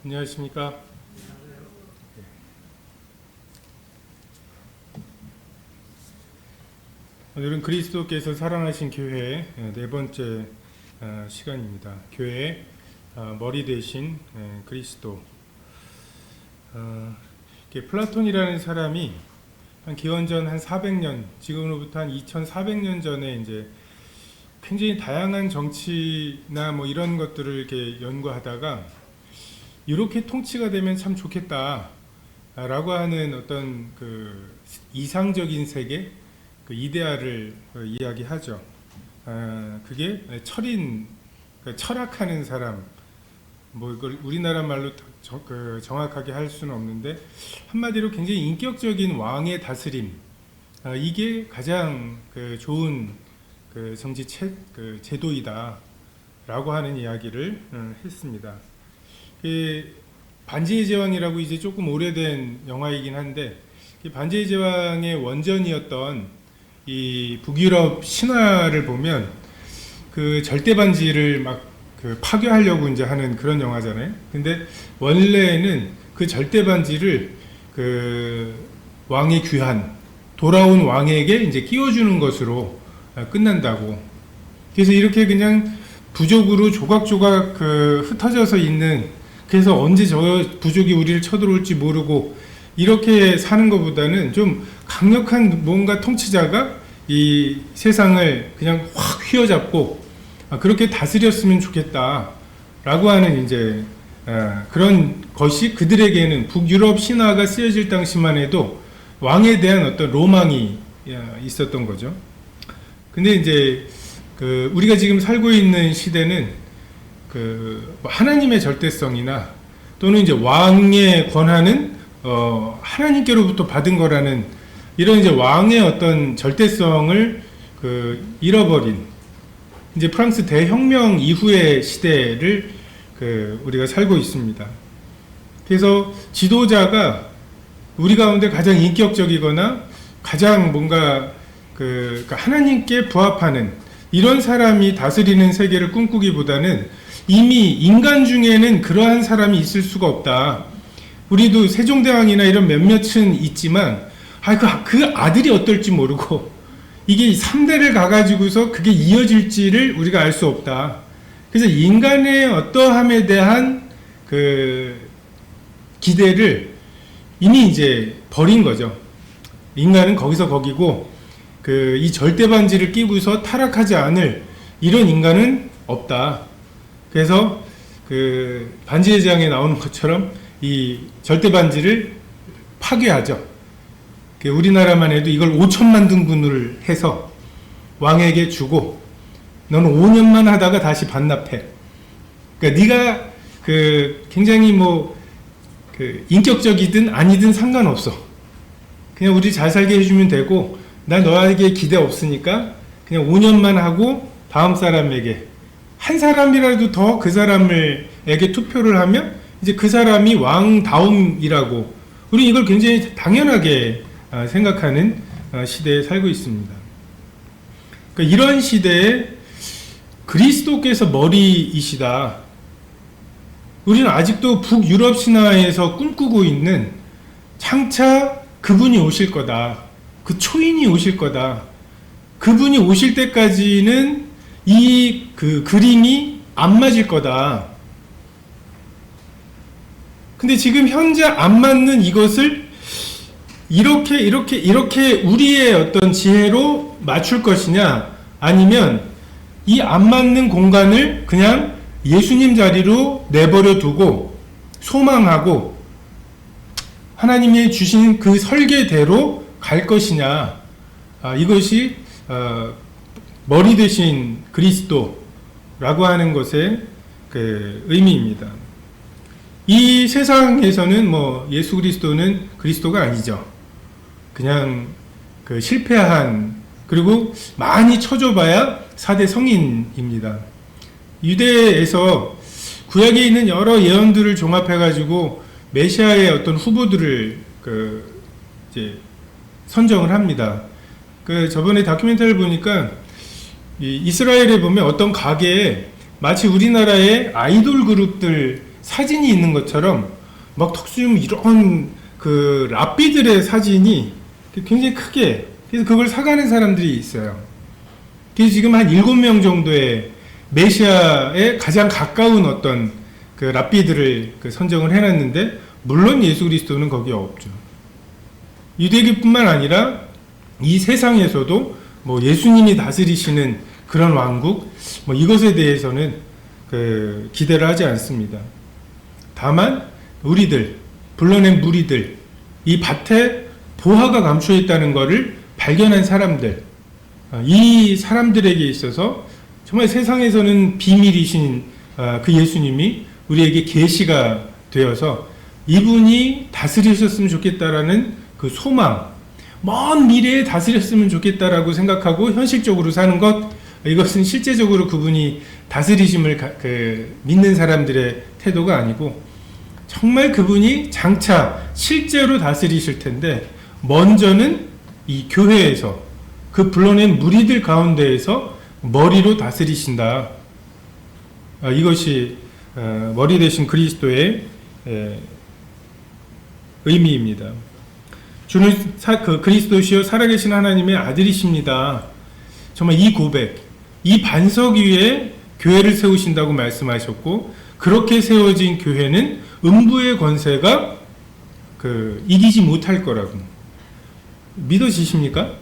안녕하십니까. 오늘은 그리스도께서 사랑하신 교회의 네 번째 시간입니다. 교회의 머리 대신 그리스도. 플라톤이라는 사람이 한 기원전 한 400년, 지금으로부터 한 2400년 전에 이제 굉장히 다양한 정치나 뭐 이런 것들을 이렇게 연구하다가 이렇게 통치가 되면 참 좋겠다 라고 하는 어떤 그 이상적인 세계, 그 이데아를 이야기하죠. 그게 철학하는 사람, 뭐 이걸 우리나라 말로 정확하게 할 수는 없는데 한마디로 굉장히 인격적인 왕의 다스림, 이게 가장 좋은 정치 제도이다 라고 하는 이야기를 했습니다. 반지의 제왕이라고 이제 조금 오래된 영화이긴 한데, 반지의 제왕의 원전이었던 이 북유럽 신화를 보면 그 절대 반지를 막 파괴하려고 이제 하는 그런 영화잖아요. 근데 원래는 그 절대 반지를 그 왕의 귀한 돌아온 왕에게 이제 끼워주는 것으로 끝난다고. 그래서 이렇게 그냥 부족으로 조각조각 흩어져서 있는, 그래서 언제 저 부족이 우리를 쳐들어올지 모르고 이렇게 사는 것보다는 좀 강력한 뭔가 통치자가 이 세상을 그냥 확 휘어잡고 그렇게 다스렸으면 좋겠다 라고 하는 이제 그런 것이 그들에게는 북유럽 신화가 쓰여질 당시만 해도 왕에 대한 어떤 로망이 있었던 거죠. 근데 이제 우리가 지금 살고 있는 시대는 하나님의 절대성이나 또는 이제 왕의 권한은 하나님께로부터 받은 거라는 이런 이제 왕의 어떤 절대성을 잃어버린 이제 프랑스 대혁명 이후의 시대를 우리가 살고 있습니다. 그래서 지도자가 우리 가운데 가장 인격적이거나 가장 뭔가 하나님께 부합하는 이런 사람이 다스리는 세계를 꿈꾸기보다는 이미 인간 중에는 그러한 사람이 있을 수가 없다. 우리도 세종대왕이나 이런 몇몇은 있지만 그 아들이 어떨지 모르고 이게 3대를 가가지고서 그게 이어질지를 우리가 알 수 없다. 그래서 인간의 어떠함에 대한 기대를 이미 이제 버린 거죠. 인간은 거기서 거기고 이 절대반지를 끼고서 타락하지 않을 이런 인간은 없다. 그래서 반지의 제왕에 나오는 것처럼 이 절대반지를 파괴하죠. 우리나라만 해도 이걸 5천만 등분을 해서 왕에게 주고 너는 5년만 하다가 다시 반납해. 그러니까 네가 굉장히 인격적이든 아니든 상관없어. 그냥 우리 잘 살게 해주면 되고 나 너에게 기대 없으니까 그냥 5년만 하고 다음 사람에게 한 사람이라도 더 그 사람에게 투표를 하면 이제 그 사람이 왕다움이라고 우리 이걸 굉장히 당연하게 생각하는 시대에 살고 있습니다. 그러니까 이런 시대에 그리스도께서 머리이시다. 우리는 아직도 북유럽 신화에서 꿈꾸고 있는 장차 그분이 오실 거다. 그 초인이 오실 거다. 그분이 오실 때까지는 이 그림이 안 맞을 거다. 근데 지금 현재 안 맞는 이것을 이렇게 우리의 어떤 지혜로 맞출 것이냐, 아니면 이 안 맞는 공간을 그냥 예수님 자리로 내버려 두고 소망하고 하나님이 주신 그 설계대로 갈 것이냐, 이것이 머리 대신 그리스도라고 하는 것의 의미입니다. 이 세상에서는 예수 그리스도는 그리스도가 아니죠. 그냥 실패한, 그리고 많이 쳐줘봐야 4대 성인입니다. 유대에서 구약에 있는 여러 예언들을 종합해가지고 메시아의 어떤 후보들을 이제 선정을 합니다. 저번에 다큐멘터리를 보니까 이스라엘에 보면 어떤 가게에 마치 우리나라의 아이돌 그룹들 사진이 있는 것처럼 막 턱수염 이런 그 랍비들의 사진이 굉장히 크게, 그래서 그걸 사가는 사람들이 있어요. 그래서 지금 한 7명 정도의 메시아에 가장 가까운 어떤 그 랍비들을 그 선정을 해놨는데, 물론 예수 그리스도는 거기에 없죠. 유대교뿐만 아니라 이 세상에서도 뭐 예수님이 다스리시는 그런 왕국, 뭐 이것에 대해서는 그 기대를 하지 않습니다. 다만 우리들, 불러낸 무리들, 이 밭에 보화가 감춰 있다는 것을 발견한 사람들, 이 사람들에게 있어서 정말 세상에서는 비밀이신 그 예수님이 우리에게 계시가 되어서 이분이 다스리셨으면 좋겠다라는 그 소망, 먼 미래에 다스렸으면 좋겠다라고 생각하고 현실적으로 사는 것, 이것은 실제적으로 그분이 다스리심을 믿는 사람들의 태도가 아니고, 정말 그분이 장차 실제로 다스리실 텐데 먼저는 이 교회에서, 그 불러낸 무리들 가운데에서 머리로 다스리신다. 이것이 머리 대신 그리스도의 의미입니다. 주는 그리스도시요 살아계신 하나님의 아들이십니다. 정말 이 고백, 이 반석 위에 교회를 세우신다고 말씀하셨고, 그렇게 세워진 교회는 음부의 권세가 이기지 못할 거라고. 믿어지십니까?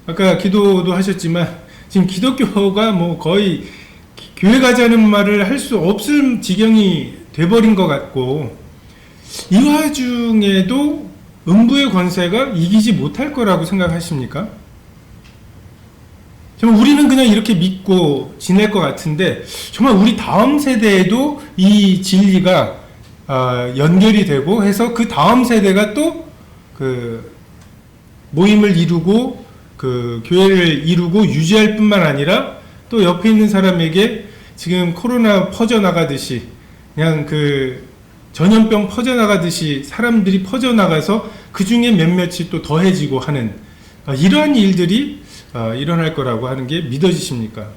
아까 기도도 하셨지만 지금 기독교가 뭐 거의 교회 가자는 말을 할 수 없을 지경이 돼버린 것 같고, 이 와중에도 음부의 권세가 이기지 못할 거라고 생각하십니까? 정말 우리는 그냥 이렇게 믿고 지낼 것 같은데, 정말 우리 다음 세대에도 이 진리가 연결이 되고 해서 그 다음 세대가 또 모임을 이루고 교회를 이루고 유지할 뿐만 아니라 또 옆에 있는 사람에게 지금 코로나 퍼져나가듯이, 그냥 전염병 퍼져나가듯이 사람들이 퍼져나가서 그 중에 몇몇이 또 더해지고 하는 이러한 일들이 일어날 거라고 하는 게 믿어지십니까?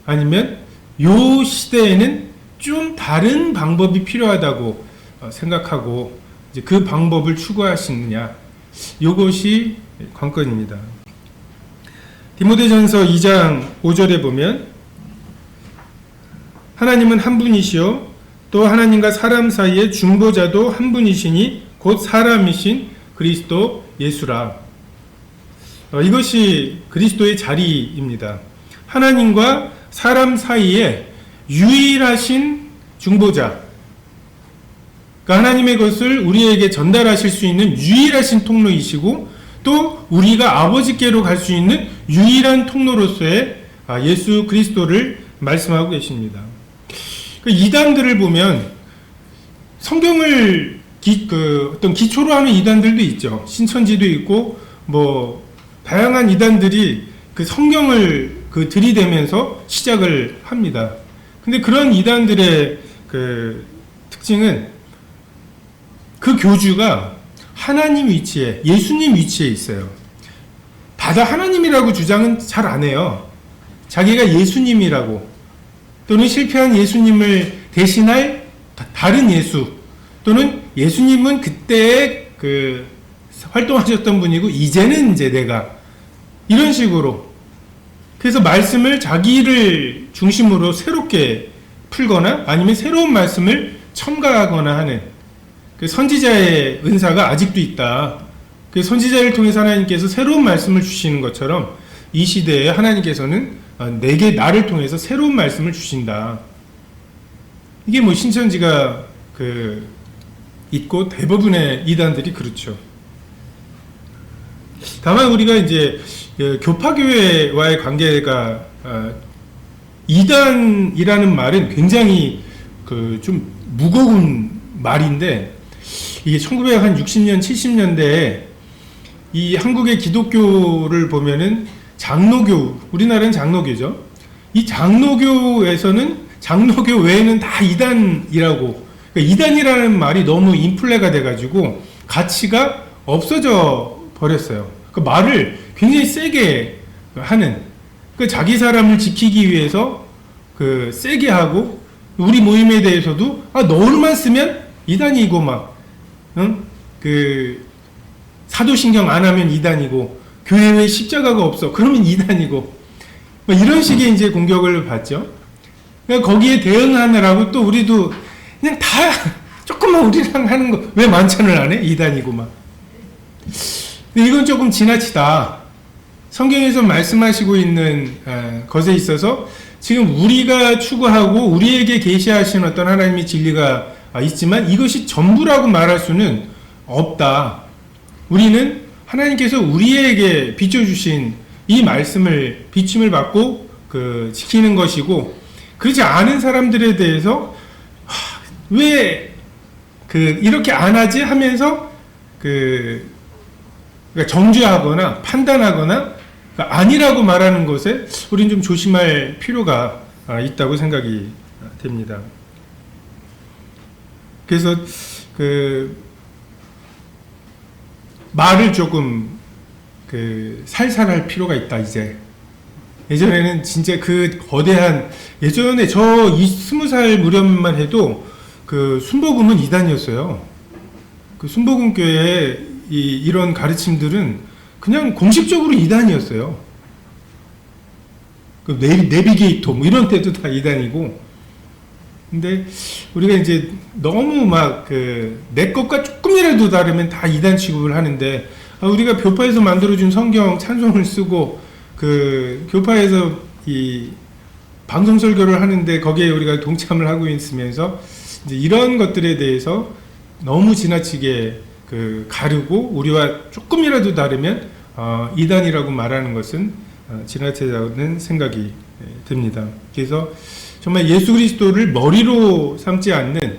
아니면 요 시대에는 좀 다른 방법이 필요하다고 생각하고 이제 그 방법을 추구하시느냐, 이것이 관건입니다. 디모데전서 2장 5절에 보면 하나님은 한 분이시요 또 하나님과 사람 사이의 중보자도 한 분이시니 곧 사람이신 그리스도 예수라. 이것이 그리스도의 자리입니다. 하나님과 사람 사이에 유일하신 중보자, 그러니까 하나님의 것을 우리에게 전달하실 수 있는 유일하신 통로이시고, 또 우리가 아버지께로 갈 수 있는 유일한 통로로서의 예수 그리스도를 말씀하고 계십니다. 이단들을 보면 성경을 어떤 기초로 하는 이단들도 있죠. 신천지도 있고 뭐 다양한 이단들이 성경을 들이대면서 시작을 합니다. 근데 그런 이단들의 특징은 그 교주가 하나님 위치에, 예수님 위치에 있어요. 다다 하나님이라고 주장은 잘 안 해요. 자기가 예수님이라고, 또는 실패한 예수님을 대신할 다른 예수, 또는 예수님은 그때 활동하셨던 분이고 이제는 이제 내가, 이런 식으로, 그래서 말씀을 자기를 중심으로 새롭게 풀거나 아니면 새로운 말씀을 첨가하거나 하는 선지자의 은사가 아직도 있다. 선지자를 통해서 하나님께서 새로운 말씀을 주시는 것처럼 이 시대에 하나님께서는 내게, 나를 통해서 새로운 말씀을 주신다. 이게 뭐 신천지가 있고 대부분의 이단들이 그렇죠. 다만 우리가 이제 교파교회와의 관계가 이단이라는 말은 굉장히 좀 무거운 말인데, 이게 1960년, 70년대에 이 한국의 기독교를 보면은 장로교, 우리나라는 장로교죠. 이 장로교에서는 장로교 외에는 다 이단이라고, 그러니까 이단이라는 말이 너무 인플레가 돼가지고 가치가 없어져 버렸어요. 그 말을 굉장히 세게 하는, 자기 사람을 지키기 위해서 세게 하고, 우리 모임에 대해서도 너울만 쓰면 이단이고 막 그 사도신경 안 하면 이단이고 교회에 십자가가 없어 그러면 이단이고 뭐 이런 식의 이제 공격을 받죠. 그러니까 거기에 대응하느라고 또 우리도 그냥 다 조금만 우리랑 하는 거 왜 만찬을 안 해? 이단이고 막. 근데 이건 조금 지나치다. 성경에서 말씀하시고 있는 것에 있어서 지금 우리가 추구하고 우리에게 계시하신 어떤 하나님의 진리가 있지만 이것이 전부라고 말할 수는 없다. 우리는 하나님께서 우리에게 비춰주신 이 말씀을 비침을 받고 지키는 것이고 그렇지 않은 사람들에 대해서 왜 이렇게 안 하지 하면서 그러니까 정죄하거나 판단하거나 아니라고 말하는 것에 우리는 좀 조심할 필요가 있다고 생각이 됩니다. 그래서 말을 조금 살살할 필요가 있다. 이제 예전에는 진짜 거대한 예전에 저 20살 무렵만 해도 순복음은 이단이었어요. 순복음 교회에 이런 가르침들은 그냥 공식적으로 이단이었어요. 내비게이터 뭐 이런 때도 다 이단이고. 근데 우리가 이제 너무 내 것과 조금이라도 다르면 다 이단 취급을 하는데 우리가 교파에서 만들어준 성경 찬송을 쓰고 교파에서 이 방송 설교를 하는데 거기에 우리가 동참을 하고 있으면서 이제 이런 것들에 대해서 너무 지나치게 가르고 우리와 조금이라도 다르면 이단이라고 말하는 것은 지나치다는 생각이 듭니다. 그래서 정말 예수 그리스도를 머리로 삼지 않는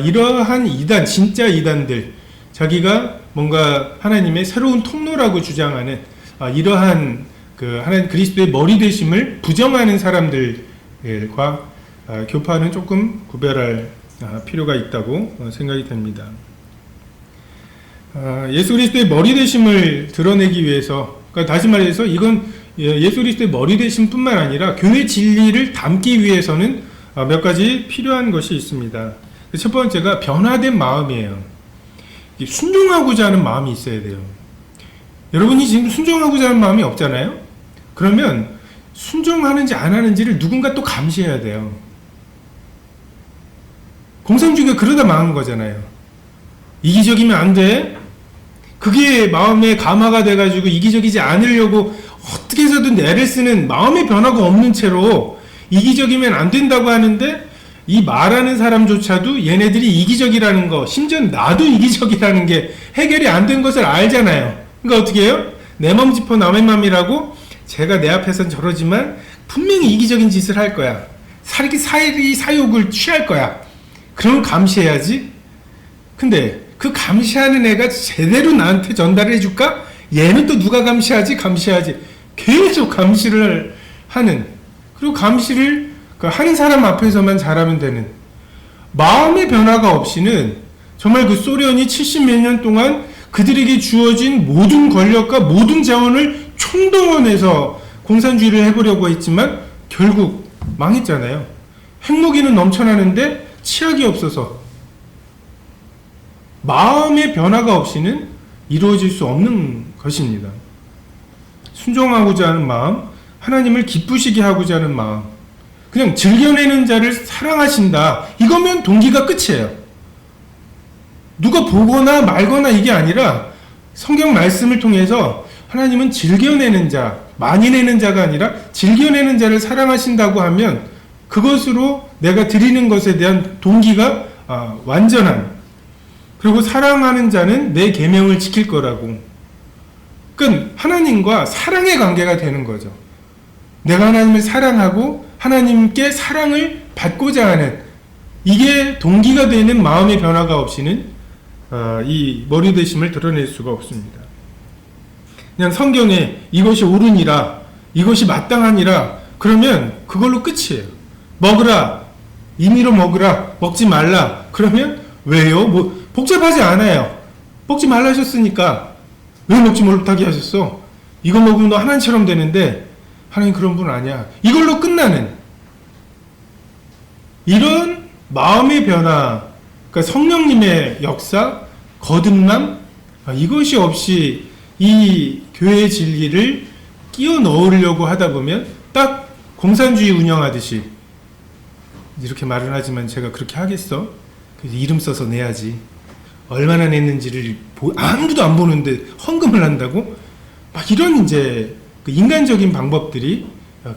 이러한 이단, 진짜 이단들, 자기가 뭔가 하나님의 새로운 통로라고 주장하는 이러한 하나님 그리스도의 머리 되심을 부정하는 사람들과 교파는 조금 구별할 필요가 있다고 생각이 됩니다. 예수 그리스도의 머리 되심을 드러내기 위해서, 그러니까 다시 말해서 이건 예수 그리스도의 머리 되심 뿐만 아니라 교회 진리를 담기 위해서는 몇 가지 필요한 것이 있습니다. 첫 번째가 변화된 마음이에요. 순종하고자 하는 마음이 있어야 돼요. 여러분이 지금 순종하고자 하는 마음이 없잖아요? 그러면 순종하는지 안 하는지를 누군가 또 감시해야 돼요. 공산주의가 그러다 망한 거잖아요. 이기적이면 안 돼. 그게 마음에 감화가 돼가지고 이기적이지 않으려고 어떻게 해서든 애를 쓰는 마음의 변화가 없는 채로 이기적이면 안 된다고 하는데 이 말하는 사람조차도 얘네들이 이기적이라는 거, 심지어 나도 이기적이라는 게 해결이 안 된 것을 알잖아요. 그러니까 어떻게 해요? 내 맘 짚어 남의 맘이라고 제가 내 앞에선 저러지만 분명히 이기적인 짓을 할 거야. 사욕을 취할 거야. 그럼 감시해야지. 근데 그 감시하는 애가 제대로 나한테 전달을 해줄까? 얘는 또 누가 감시하지? 계속 감시를 하는, 그리고 감시를 하는 사람 앞에서만 잘하면 되는, 마음의 변화가 없이는 정말 소련이 70몇 년 동안 그들에게 주어진 모든 권력과 모든 자원을 총동원해서 공산주의를 해보려고 했지만 결국 망했잖아요. 핵무기는 넘쳐나는데 치약이 없어서. 마음의 변화가 없이는 이루어질 수 없는 것입니다. 순종하고자 하는 마음, 하나님을 기쁘시게 하고자 하는 마음, 그냥 즐겨내는 자를 사랑하신다, 이거면 동기가 끝이에요. 누가 보거나 말거나 이게 아니라 성경 말씀을 통해서 하나님은 즐겨내는 자, 많이 내는 자가 아니라 즐겨내는 자를 사랑하신다고 하면 그것으로 내가 드리는 것에 대한 동기가 완전한, 그리고 사랑하는 자는 내 계명을 지킬 거라고. 그러니까 하나님과 사랑의 관계가 되는 거죠. 내가 하나님을 사랑하고 하나님께 사랑을 받고자 하는, 이게 동기가 되는 마음의 변화가 없이는 이 머리 되심을 드러낼 수가 없습니다. 그냥 성경에 이것이 옳으니라, 이것이 마땅하니라 그러면 그걸로 끝이에요. 먹으라, 임의로 먹으라, 먹지 말라 그러면 왜요? 복잡하지 않아요. 먹지 말라 하셨으니까 왜 먹지 못하게 하셨어? 이거 먹으면 너 하나님처럼 되는데 하나님 그런 분 아니야. 이걸로 끝나는. 이런 마음의 변화, 그러니까 성령님의 역사, 거듭남, 이것이 없이 이 교회의 진리를 끼워 넣으려고 하다 보면 딱 공산주의 운영하듯이, 이렇게 말은 하지만 제가 그렇게 하겠어? 그래서 이름 써서 내야지. 얼마나 냈는지를 아무도 안 보는데 헌금을 한다고? 막 이런 이제 그 인간적인 방법들이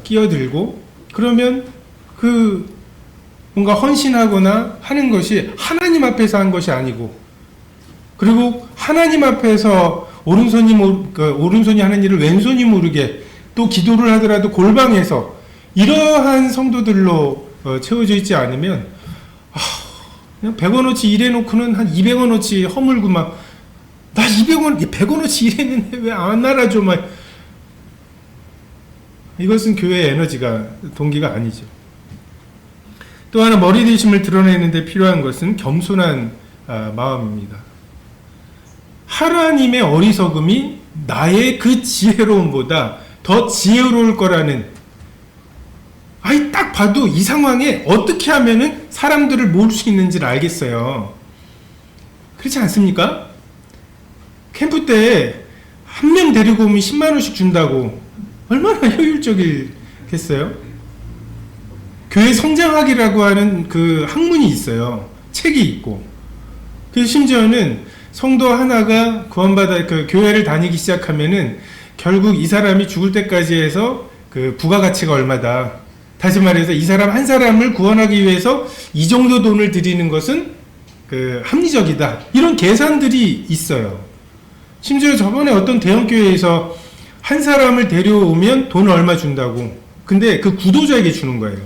끼어들고, 그러면 그 뭔가 헌신하거나 하는 것이 하나님 앞에서 한 것이 아니고, 그리고 하나님 앞에서 오른손이 하는 일을 왼손이 모르게 또 기도를 하더라도 골방에서 이러한 성도들로 채워져 있지 않으면, 그냥 100원어치 일해놓고는 한 200원어치 허물고 막, 나 100원어치 일했는데 왜 안 알아줘? 막. 이것은 교회의 에너지가, 동기가 아니죠. 또 하나 머리되심을 드러내는데 필요한 것은 겸손한 마음입니다. 하나님의 어리석음이 나의 그 지혜로움보다 더 지혜로울 거라는, 딱 봐도 이 상황에 어떻게 하면은 사람들을 모을 수 있는지를 알겠어요. 그렇지 않습니까? 캠프 때 한 명 데리고 오면 10만 원씩 준다고 얼마나 효율적이겠어요? 교회 성장학이라고 하는 그 학문이 있어요. 책이 있고. 그래서 심지어는 성도 하나가 구원받아 그 교회를 다니기 시작하면은 결국 이 사람이 죽을 때까지 해서 그 부가가치가 얼마다. 다시 말해서 이 사람 한 사람을 구원하기 위해서 이 정도 돈을 드리는 것은 그 합리적이다. 이런 계산들이 있어요. 심지어 저번에 어떤 대형교회에서 한 사람을 데려오면 돈을 얼마 준다고. 근데 그 구도자에게 주는 거예요.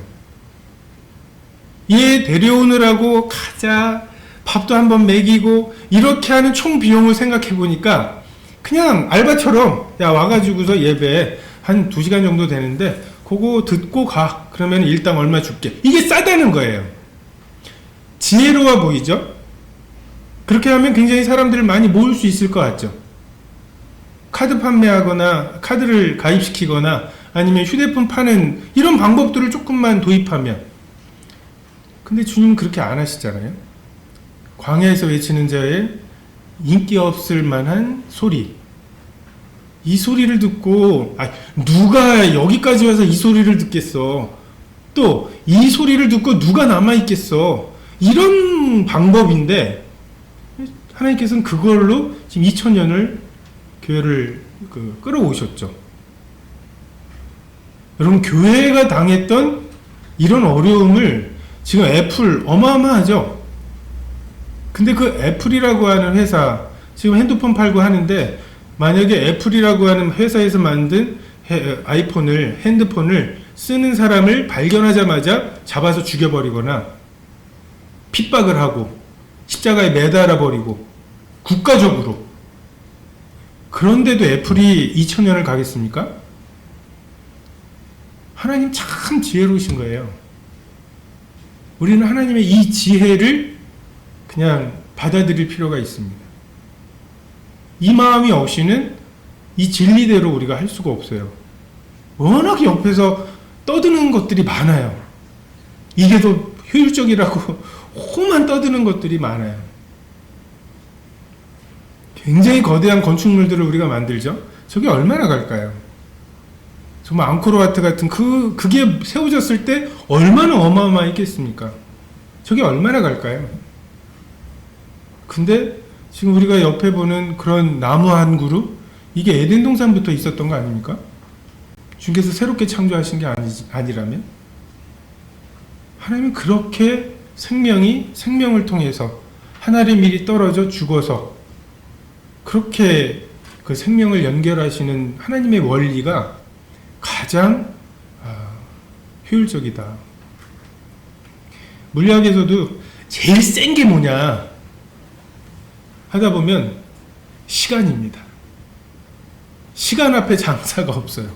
얘 데려오느라고 가자, 밥도 한번 먹이고, 이렇게 하는 총 비용을 생각해 보니까 그냥 알바처럼, 야, 와가지고서 예배 한 2시간 정도 되는데 그거 듣고 가. 그러면 일당 얼마 줄게. 이게 싸다는 거예요. 지혜로워 보이죠? 그렇게 하면 굉장히 사람들을 많이 모을 수 있을 것 같죠? 카드 판매하거나 카드를 가입시키거나 아니면 휴대폰 파는 이런 방법들을 조금만 도입하면. 근데 주님은 그렇게 안 하시잖아요. 광야에서 외치는 자의 인기 없을 만한 소리, 이 소리를 듣고 누가 여기까지 와서 이 소리를 듣겠어. 또 이 소리를 듣고 누가 남아있겠어. 이런 방법인데 하나님께서는 그걸로 지금 2000년을 교회를 끌어오셨죠. 여러분, 교회가 당했던 이런 어려움을 지금 애플 어마어마하죠. 근데 그 애플이라고 하는 회사 지금 핸드폰 팔고 하는데, 만약에 애플이라고 하는 회사에서 만든 핸드폰을 쓰는 사람을 발견하자마자 잡아서 죽여버리거나 핍박을 하고 십자가에 매달아 버리고 국가적으로, 그런데도 애플이 2000년을 가겠습니까? 하나님 참 지혜로우신 거예요. 우리는 하나님의 이 지혜를 그냥 받아들일 필요가 있습니다. 이 마음이 없이는 이 진리대로 우리가 할 수가 없어요. 워낙 옆에서 떠드는 것들이 많아요. 이게 더 효율적이라고 호만 떠드는 것들이 많아요. 굉장히 거대한 건축물들을 우리가 만들죠. 저게 얼마나 갈까요? 정말 앙코르와트 같은 그게 세워졌을 때 얼마나 어마어마했겠습니까? 저게 얼마나 갈까요? 근데 지금 우리가 옆에 보는 그런 나무 한 그루, 이게 에덴 동산부터 있었던 거 아닙니까? 주님께서 새롭게 창조하신 게 아니라면? 하나님은 그렇게 생명을 통해서 하늘에 미리 떨어져 죽어서 그렇게 그 생명을 연결하시는 하나님의 원리가 가장 효율적이다. 물리학에서도 제일 센 게 뭐냐 하다 보면 시간입니다. 시간 앞에 장사가 없어요.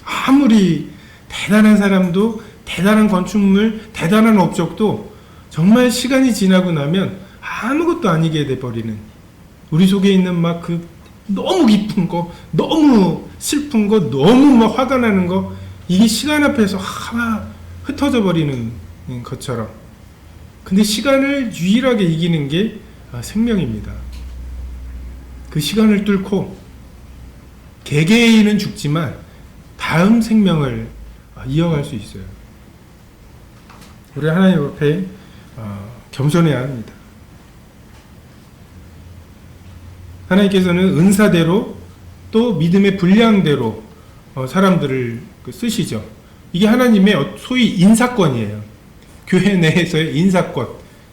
아무리 대단한 사람도, 대단한 건축물, 대단한 업적도 정말 시간이 지나고 나면 아무것도 아니게 돼버리는, 우리 속에 있는 막 그 너무 기쁜 거, 너무 슬픈 거, 너무 막 화가 나는 거, 이게 시간 앞에서 흩어져 버리는 것처럼. 근데 시간을 유일하게 이기는 게 생명입니다. 그 시간을 뚫고 개개인은 죽지만 다음 생명을 이어갈 수 있어요. 우리 하나님 앞에 겸손해야 합니다. 하나님께서는 은사대로 또 믿음의 분량대로 사람들을 쓰시죠. 이게 하나님의 소위 인사권이에요. 교회 내에서의 인사권.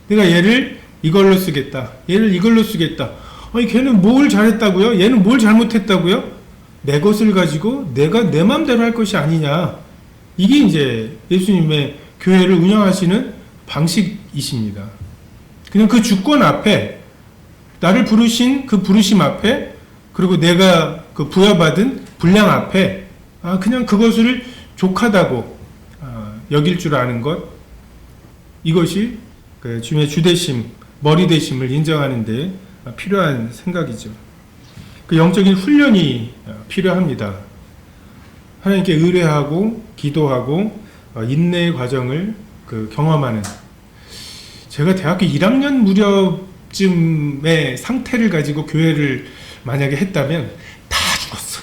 내가 얘를 이걸로 쓰겠다. 얘를 이걸로 쓰겠다. 아니 걔는 뭘 잘했다고요? 얘는 뭘 잘못했다고요? 내 것을 가지고 내가 내 마음대로 할 것이 아니냐. 이게 이제 예수님의 교회를 운영하시는 방식이십니다. 그냥 그 주권 앞에 나를 부르신 그 부르심 앞에 그리고 내가 그 부여받은 분량 앞에 그냥 그것을 족하다고 여길 줄 아는 것, 이것이 그 주님의 주대심, 머리대심을 인정하는 데 필요한 생각이죠. 그 영적인 훈련이 필요합니다. 하나님께 의뢰하고 기도하고 인내의 과정을 경험하는. 제가 대학교 1학년 무렵쯤의 상태를 가지고 교회를 만약에 했다면 다 죽었어.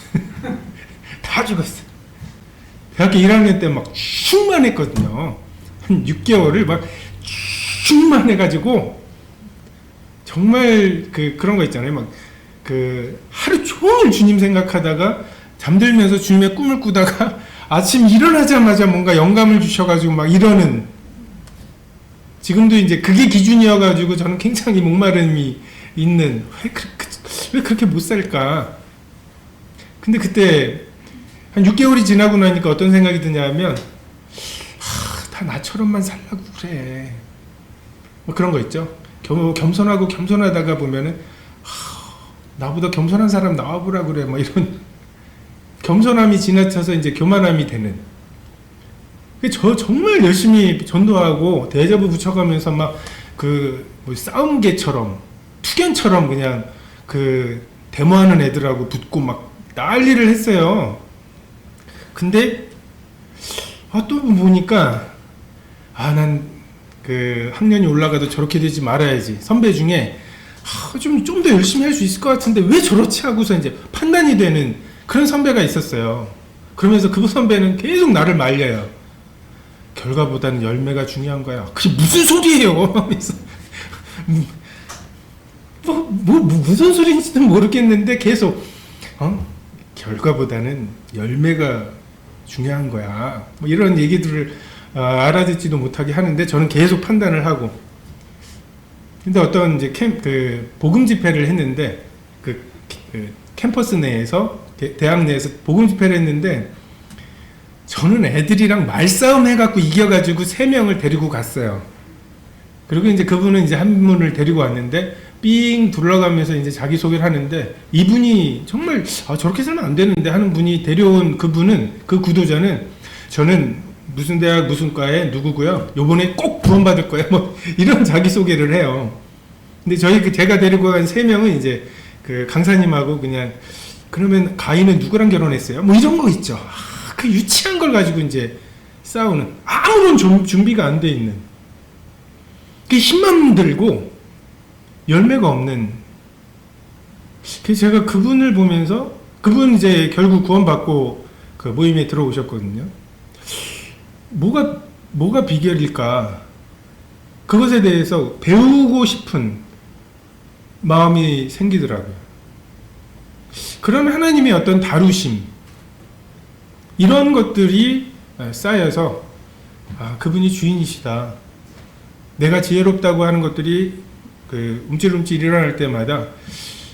다 죽었어. 대학교 1학년 때 막 충만했거든요. 한 6개월을 막 충만해가지고 정말 그런 거 있잖아요. 막 하루 종일 주님 생각하다가 잠들면서 주님의 꿈을 꾸다가 아침 일어나자마자 뭔가 영감을 주셔가지고 막 이러는. 지금도 이제 그게 기준이어가지고 저는 굉장히 목마름이 있는. 왜 그렇게 못 살까? 근데 그때 한 6개월이 지나고 나니까 어떤 생각이 드냐면 다 나처럼만 살라고 그래. 뭐 그런 거 있죠. 겸손하고 겸손하다가 보면은 나보다 겸손한 사람 나와보라 그래. 뭐 이런 겸손함이 지나쳐서 이제 교만함이 되는. 저 정말 열심히 전도하고 대자보 붙여가면서 막 뭐 싸움개처럼 투견처럼 그냥 데모하는 애들하고 붙고 막 난리를 했어요. 근데 또 보니까 난 학년이 올라가도 저렇게 되지 말아야지. 선배 중에 좀 더 열심히 할 수 있을 것 같은데 왜 저렇지 하고서 이제 판단이 되는 그런 선배가 있었어요. 그러면서 그 선배는 계속 나를 말려요. 결과보다는 열매가 중요한 거야. 그게 무슨 소리예요? 하면서 무슨 소리인지는 모르겠는데 계속 결과보다는 열매가 중요한 거야. 뭐 이런 얘기들을 알아듣지도 못하게 하는데 저는 계속 판단을 하고. 근데 어떤 이제 복음 집회를 했는데 캠퍼스 내에서 대학 내에서 복음 집회를 했는데 저는 애들이랑 말싸움 해갖고 이겨가지고 3명을 데리고 갔어요. 그리고 이제 그분은 이제 한 분을 데리고 왔는데 삥 둘러가면서 이제 자기소개를 하는데 이분이 정말 저렇게 살면 안 되는데 하는 분이 데려온 그분은 그 구도자는 저는 무슨 대학 무슨 과에 누구고요. 요번에 꼭 구원받을 거예요. 뭐 이런 자기소개를 해요. 근데 제가 데리고 간 3명은 이제 강사님하고 그냥 그러면 가인은 누구랑 결혼했어요? 뭐 이런 거 있죠. 그 유치한 걸 가지고 이제 싸우는 아무런 준비가 안 돼 있는. 힘만 들고 열매가 없는. 그래서 제가 그분을 보면서 그분 이제 결국 구원받고 그 모임에 들어오셨거든요. 뭐가 비결일까? 그것에 대해서 배우고 싶은 마음이 생기더라고요. 그런 하나님의 어떤 다루심, 이런 것들이 쌓여서 그분이 주인이시다. 내가 지혜롭다고 하는 것들이 움찔움찔 일어날 때마다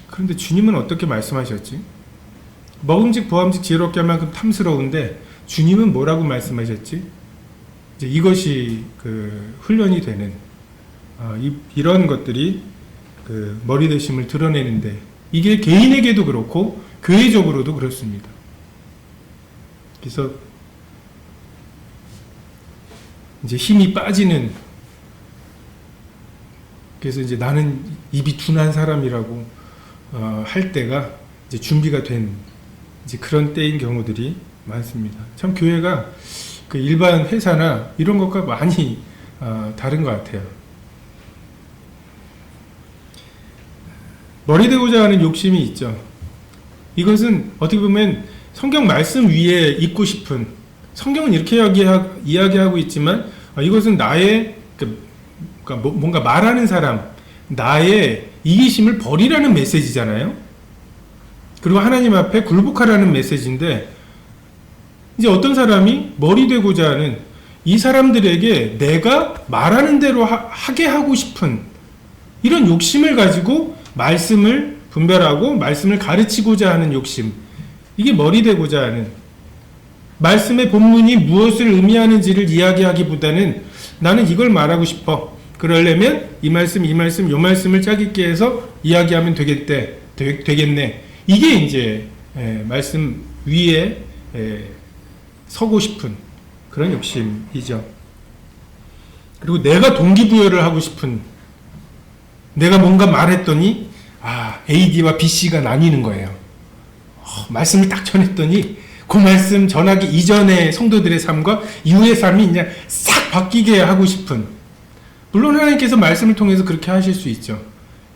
그런데 주님은 어떻게 말씀하셨지? 먹음직 보암직 지혜롭게 할 만큼 탐스러운데 주님은 뭐라고 말씀하셨지? 이제 이것이 훈련이 되는 이런 것들이 머리대심을 드러내는데 이게 개인에게도 그렇고 교회적으로도 그렇습니다. 그래서 이제 힘이 빠지는, 그래서 이제 나는 입이 둔한 사람이라고 할 때가 이제 준비가 된 이제 그런 때인 경우들이 많습니다. 참 교회가 그 일반 회사나 이런 것과 많이 다른 것 같아요. 머리 되고자 하는 욕심이 있죠. 이것은 어떻게 보면 성경 말씀 위에 있고 싶은, 성경은 이렇게 이야기하고 있지만 이것은 나의 그러니까 뭔가 말하는 사람, 나의 이기심을 버리라는 메시지잖아요. 그리고 하나님 앞에 굴복하라는 메시지인데, 이제 어떤 사람이 머리 되고자 하는 이 사람들에게 내가 말하는 대로 하게 하고 싶은 이런 욕심을 가지고 말씀을 분별하고 말씀을 가르치고자 하는 욕심, 이게 머리 되고자 하는, 말씀의 본문이 무엇을 의미하는지를 이야기하기보다는 나는 이걸 말하고 싶어, 그러려면 이 말씀 요 말씀을 짜깁기 해서 이야기하면 되겠네, 이게 이제 말씀 위에 서고 싶은 그런 욕심이죠. 그리고 내가 동기부여를 하고 싶은, 내가 뭔가 말했더니 AD와 BC가 나뉘는 거예요. 말씀을 딱 전했더니 그 말씀 전하기 이전의 성도들의 삶과 이후의 삶이 그냥 싹 바뀌게 하고 싶은, 물론 하나님께서 말씀을 통해서 그렇게 하실 수 있죠.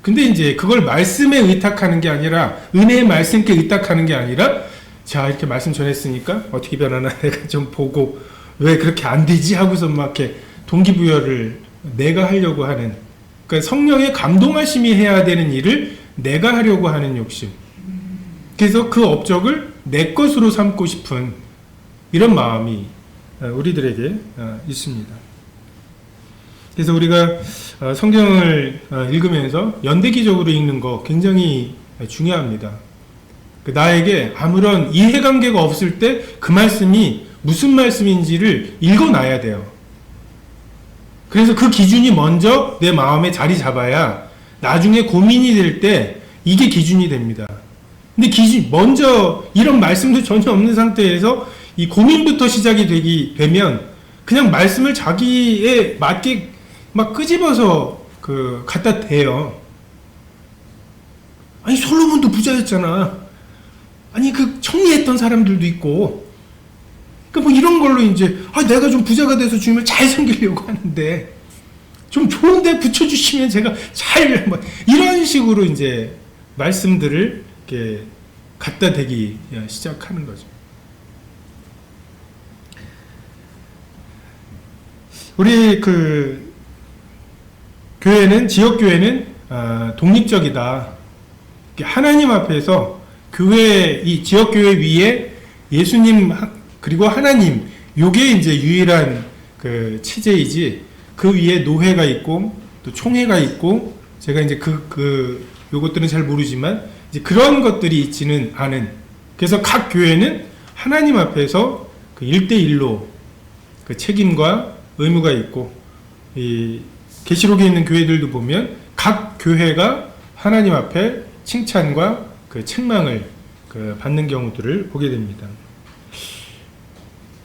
근데 이제 그걸 말씀에 의탁하는 게 아니라, 은혜의 말씀께 의탁하는 게 아니라, 자, 이렇게 말씀 전했으니까 어떻게 변하나 내가 좀 보고 왜 그렇게 안 되지 하고서 막 이렇게 동기부여를 내가 하려고 하는, 그러니까 성령의 감동하심이 해야 되는 일을 내가 하려고 하는 욕심. 그래서 그 업적을 내 것으로 삼고 싶은 이런 마음이 우리들에게 있습니다. 그래서 우리가 성경을 읽으면서 연대기적으로 읽는 거 굉장히 중요합니다. 나에게 아무런 이해관계가 없을 때 그 말씀이 무슨 말씀인지를 읽어놔야 돼요. 그래서 그 기준이 먼저 내 마음에 자리 잡아야 나중에 고민이 될 때 이게 기준이 됩니다. 근데 먼저 이런 말씀도 전혀 없는 상태에서 이 고민부터 시작이 되면 그냥 말씀을 자기에 맞게 막 끄집어서 갖다 대요. 아니, 솔로몬도 부자였잖아. 아니, 그 청리했던 사람들도 있고. 뭐 이런 걸로 이제 내가 좀 부자가 돼서 주님을 잘 섬기려고 하는데 좀 좋은데 붙여주시면 제가 잘 이런 식으로 이제 말씀들을 이렇게 갖다 대기 시작하는 거죠. 우리 교회는, 지역교회는 독립적이다. 하나님 앞에서 이 지역교회 위에 예수님 그리고 하나님, 요게 이제 유일한 체제이지, 그 위에 노회가 있고 또 총회가 있고, 제가 이제 요것들은 잘 모르지만 이제 그런 것들이 있지는 않은, 그래서 각 교회는 하나님 앞에서 1대1로 책임과 의무가 있고, 이 계시록에 있는 교회들도 보면 각 교회가 하나님 앞에 칭찬과 책망을 받는 경우들을 보게 됩니다.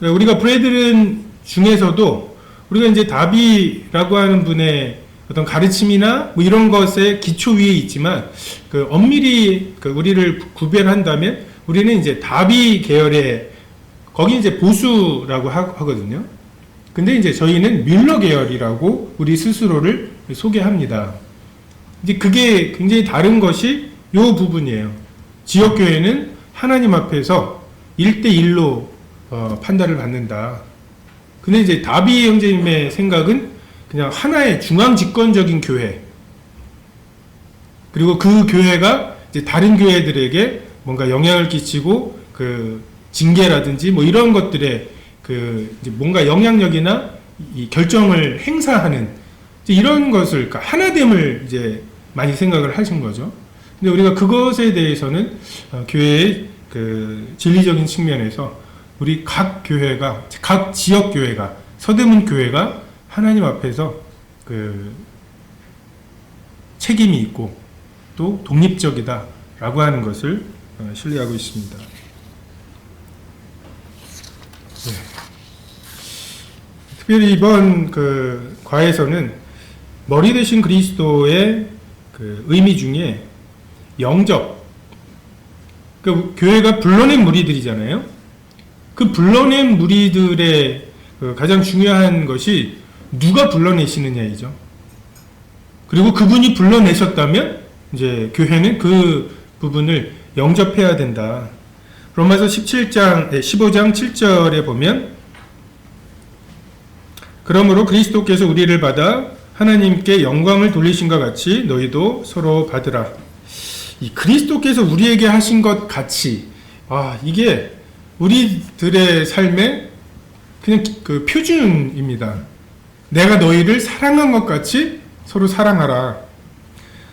우리가 브래들은 중에서도 우리가 이제 다비라고 하는 분의 어떤 가르침이나 뭐 이런 것의 기초 위에 있지만, 엄밀히 우리를 구별한다면 우리는 이제 다비 계열의, 거기 이제 보수라고 하거든요. 근데 이제 저희는 뮬러 계열이라고 우리 스스로를 소개합니다. 이제 그게 굉장히 다른 것이 요 부분이에요. 지역교회는 하나님 앞에서 1대1로 판단을 받는다. 근데 이제 다비 형제님의 생각은 그냥 하나의 중앙 집권적인 교회, 그리고 그 교회가 이제 다른 교회들에게 뭔가 영향을 끼치고 징계라든지 뭐 이런 것들에 이제 뭔가 영향력이나 이 결정을 행사하는 이런 것을, 하나됨을 이제 많이 생각을 하신 거죠. 근데 우리가 그것에 대해서는 교회의 진리적인 측면에서 우리 각 교회가, 각 지역 교회가, 서대문 교회가 하나님 앞에서 책임이 있고 또 독립적이다라고 하는 것을 신뢰하고 있습니다. 네. 특별히 이번 과에서는 머리 대신 그리스도의 의미 중에 영접, 교회가 불러낸 무리들이잖아요. 그 불러낸 무리들의 가장 중요한 것이 누가 불러내시느냐이죠. 그리고 그분이 불러내셨다면 이제 교회는 그 부분을 영접해야 된다. 로마서 15장 7절에 보면 그러므로 그리스도께서 우리를 받아 하나님께 영광을 돌리신것 같이 너희도 서로 받으라. 이 그리스도께서 우리에게 하신 것 같이, 이게 우리들의 삶의 그냥 그 표준입니다. 내가 너희를 사랑한 것 같이 서로 사랑하라.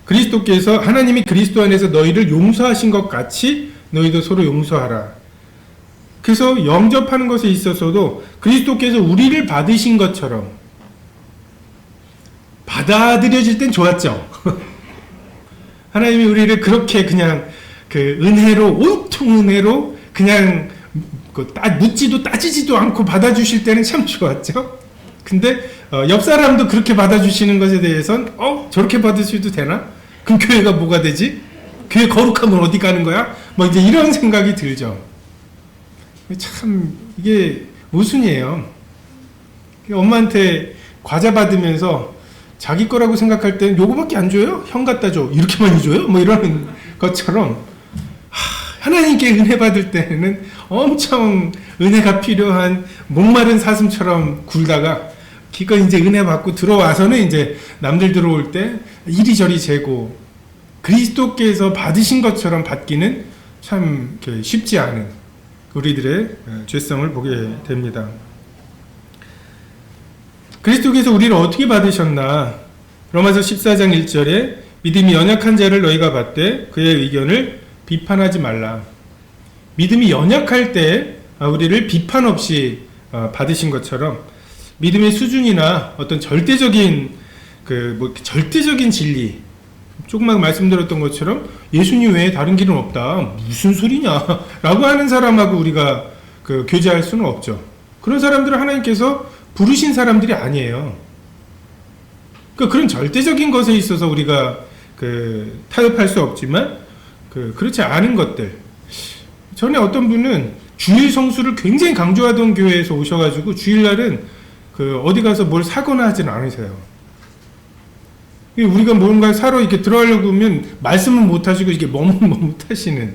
그리스도께서 하나님이 그리스도 안에서 너희를 용서하신 것 같이 너희도 서로 용서하라. 그래서 영접하는 것에 있어서도 그리스도께서 우리를 받으신 것처럼 받아들여질 땐 좋았죠. 하나님이 우리를 그렇게 그냥 그 은혜로, 온통 은혜로 그냥 묻지도 따지지도 않고 받아주실 때는 참 좋았죠. 근데 옆 사람도 그렇게 받아주시는 것에 대해서는 저렇게 받으셔도 되나? 그럼 교회가 뭐가 되지? 교회 거룩하면 어디 가는 거야? 뭐 이제 이런 생각이 들죠. 참 이게 모순이에요. 엄마한테 과자 받으면서 자기 거라고 생각할 때는 요거밖에 안 줘요? 형 갖다 줘. 이렇게 많이 줘요? 뭐 이러는 것처럼 하나님께 은혜 받을 때는 엄청 은혜가 필요한 목마른 사슴처럼 굴다가 기껏 이제 은혜 받고 들어와서는 이제 남들 들어올 때 이리저리 재고 그리스도께서 받으신 것처럼 받기는 참 쉽지 않은 우리들의 죄성을 보게 됩니다. 그리스도께서 우리를 어떻게 받으셨나? 로마서 14장 1절에 믿음이 연약한 자를 너희가 받되 그의 의견을 비판하지 말라. 믿음이 연약할 때 우리를 비판 없이 받으신 것처럼 믿음의 수준이나 어떤 절대적인 절대적인 진리, 조금만 말씀드렸던 것처럼 예수님 외에 다른 길은 없다. 무슨 소리냐? 라고 하는 사람하고 우리가 교제할 수는 없죠. 그런 사람들은 하나님께서 부르신 사람들이 아니에요. 그런 절대적인 것에 있어서 우리가 타협할 수 없지만 그렇지 않은 것들. 전에 어떤 분은 주일 성수를 굉장히 강조하던 교회에서 오셔가지고 주일날은 어디 가서 뭘 사거나 하지는 않으세요. 우리가 뭔가 사러 이렇게 들어가려고 하면 말씀은 못 하시고 이게 머뭇머뭇하시는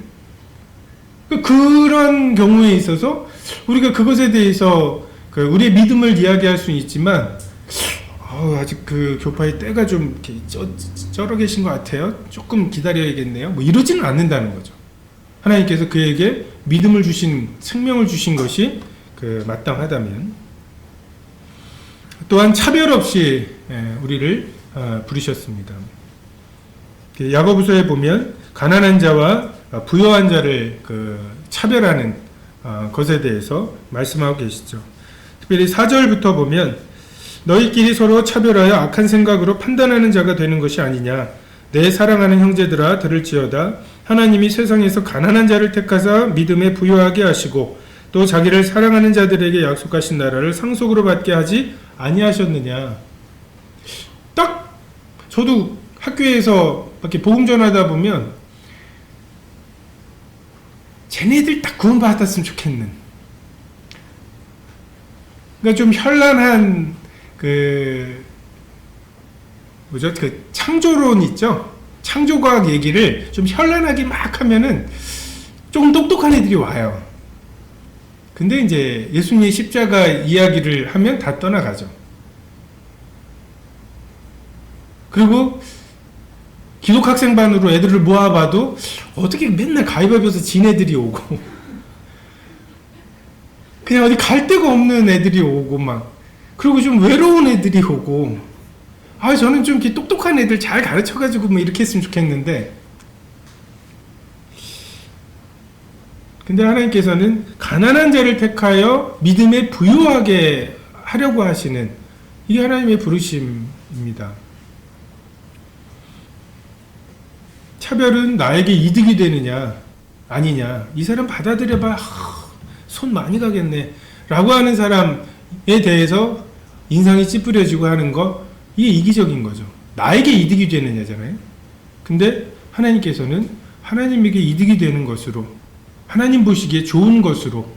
그런 경우에 있어서 우리가 그것에 대해서 우리의 믿음을 이야기할 수는 있지만 아직 교파의 때가 좀 이렇게 쩔어 계신 것 같아요. 조금 기다려야겠네요. 뭐 이러지는 않는다는 거죠. 하나님께서 그에게 믿음을 주신, 생명을 주신 것이 마땅하다면 또한 차별 없이 우리를 부르셨습니다. 야고보서에 보면 가난한 자와 부유한 자를 차별하는 것에 대해서 말씀하고 계시죠. 특별히 4절부터 보면 너희끼리 서로 차별하여 악한 생각으로 판단하는 자가 되는 것이 아니냐. 내 사랑하는 형제들아 들을지어다. 하나님이 세상에서 가난한 자를 택하사 믿음에 부유하게 하시고 또 자기를 사랑하는 자들에게 약속하신 나라를 상속으로 받게 하지 아니하셨느냐. 딱 저도 학교에서 이렇게 복음 전하다 보면 쟤네들 딱 구원받았으면 좋겠는, 그러니까 좀 현란한 창조론 있죠. 창조과학 얘기를 좀 현란하게 막 하면은 조금 똑똑한 애들이 와요. 근데 이제 예수님의 십자가 이야기를 하면 다 떠나가죠. 그리고 기독학생반으로 애들을 모아봐도 어떻게 맨날 가위바위보에서 진 애들이 오고 그냥 어디 갈 데가 없는 애들이 오고 그리고 좀 외로운 애들이 오고 저는 좀 이렇게 똑똑한 애들 잘 가르쳐가지고 이렇게 했으면 좋겠는데 근데 하나님께서는 가난한 자를 택하여 믿음에 부유하게 하려고 하시는 이게 하나님의 부르심입니다. 차별은 나에게 이득이 되느냐 아니냐, 이 사람 받아들여봐 손 많이 가겠네 라고 하는 사람에 대해서 인상이 찌푸려지고 하는 거, 이게 이기적인 거죠. 나에게 이득이 되느냐잖아요. 근데 하나님께서는 하나님에게 이득이 되는 것으로, 하나님 보시기에 좋은 것으로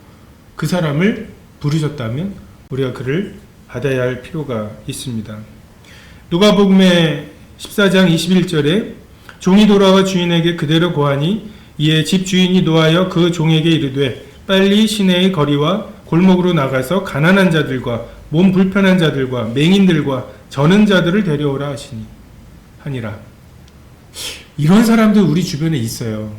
그 사람을 부르셨다면 우리가 그를 받아야 할 필요가 있습니다. 누가복음의 14장 21절에 종이 돌아와 주인에게 그대로 고하니 이에 집 주인이 노하여 그 종에게 이르되 빨리 시내의 거리와 골목으로 나가서 가난한 자들과 몸 불편한 자들과 맹인들과 저는 자들을 데려오라 하니라. 이런 사람들 우리 주변에 있어요.